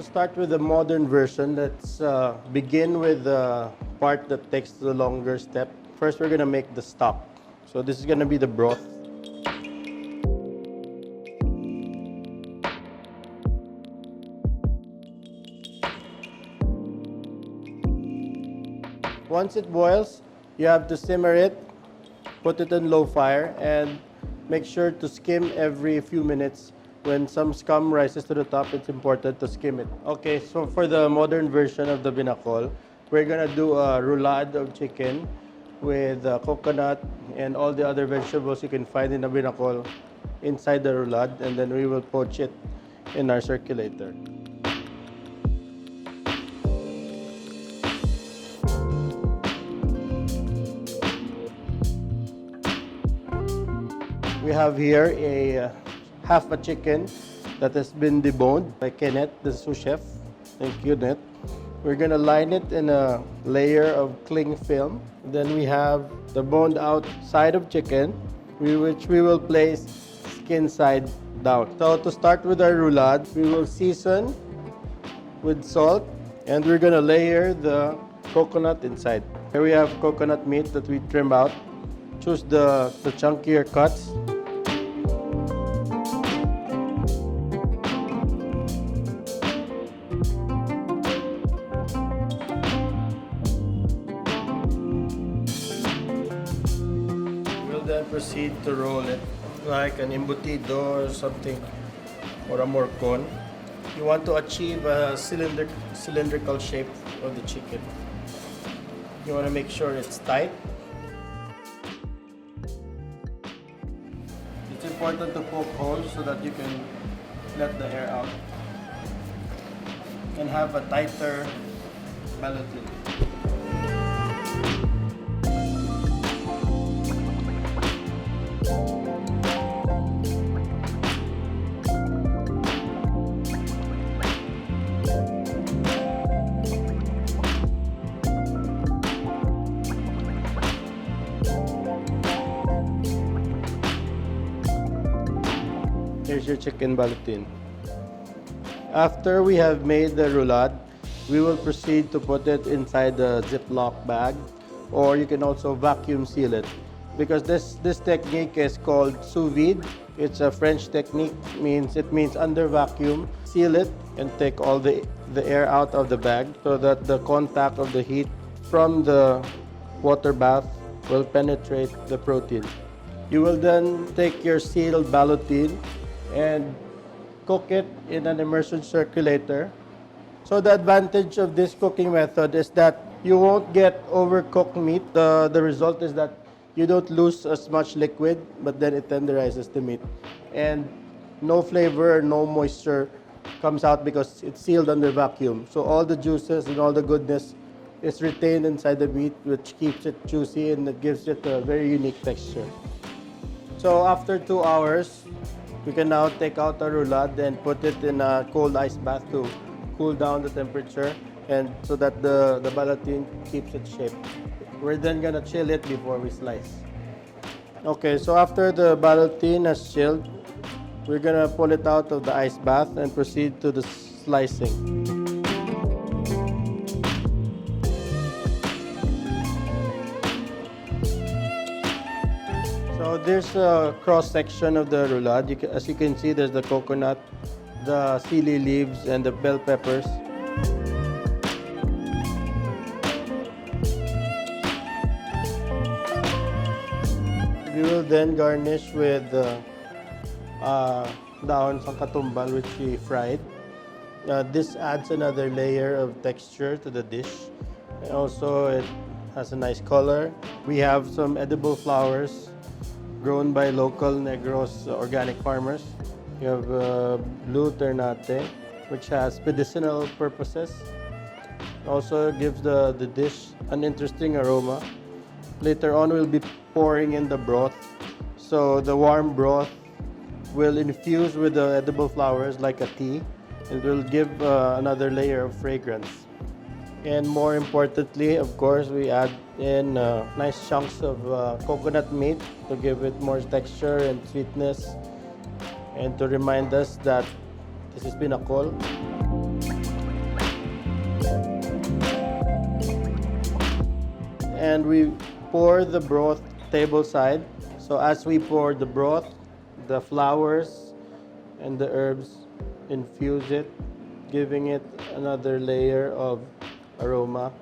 start with the modern version. Let's begin with the part that takes the longer step. First, we're gonna make the stock. So this is gonna be the broth. Once it boils, you have to simmer it, put it on low fire, and make sure to skim every few minutes. When some scum rises to the top, it's important to skim it. Okay, so for the modern version of the binakol, we're gonna do a roulade of chicken with coconut and all the other vegetables you can find in the binakol inside the roulade, and then we will poach it in our circulator. We have here a half a chicken that has been deboned by Kenneth, the sous chef. Thank you, Net. We're gonna line it in a layer of cling film. Then we have the boned out side of chicken, which we will place skin side down. So to start with our roulade, we will season with salt, and we're gonna layer the coconut inside. Here we have coconut meat that we trim out. Choose the chunkier cuts. Then proceed to roll it like an embutido or something, or a morcon. You want to achieve a cylindrical shape of the chicken. You want to make sure it's tight. It's important to poke holes so that you can let the air out and have a tighter ballotine. Here's your chicken ballotine. After we have made the roulade, we will proceed to put it inside the Ziploc bag, or you can also vacuum seal it. Because this technique is called sous vide. It's a French technique, it means under vacuum. Seal it and take all the air out of the bag so that the contact of the heat from the water bath will penetrate the protein. You will then take your sealed ballotine and cook it in an immersion circulator. So the advantage of this cooking method is that you won't get overcooked meat. The result is that you don't lose as much liquid, but then it tenderizes the meat. And no flavor, no moisture comes out because it's sealed under vacuum. So all the juices and all the goodness is retained inside the meat, which keeps it juicy and it gives it a very unique texture. So after 2 hours, we can now take out our roulade and put it in a cold ice bath to cool down the temperature, and so that the ballotine keeps its shape. We're then gonna chill it before we slice. Okay, so after the ballotine has chilled, we're gonna pull it out of the ice bath and proceed to the slicing. So there's a cross section of the roulade. As you can see, there's the coconut, the celery leaves, and the bell peppers. We will then garnish with daon sang katumbal, which we fried. This adds another layer of texture to the dish. And also, it has a nice color. We have some edible flowers grown by local Negros organic farmers. You have blue ternate, which has medicinal purposes. Also gives the dish an interesting aroma. Later on, we'll be pouring in the broth. So the warm broth will infuse with the edible flowers like a tea. It will give another layer of fragrance. And more importantly, of course, we add in nice chunks of coconut meat to give it more texture and sweetness, and to remind us that this is binakol. And we pour the broth table side. So as we pour the broth, the flowers and the herbs infuse it, giving it another layer of aroma.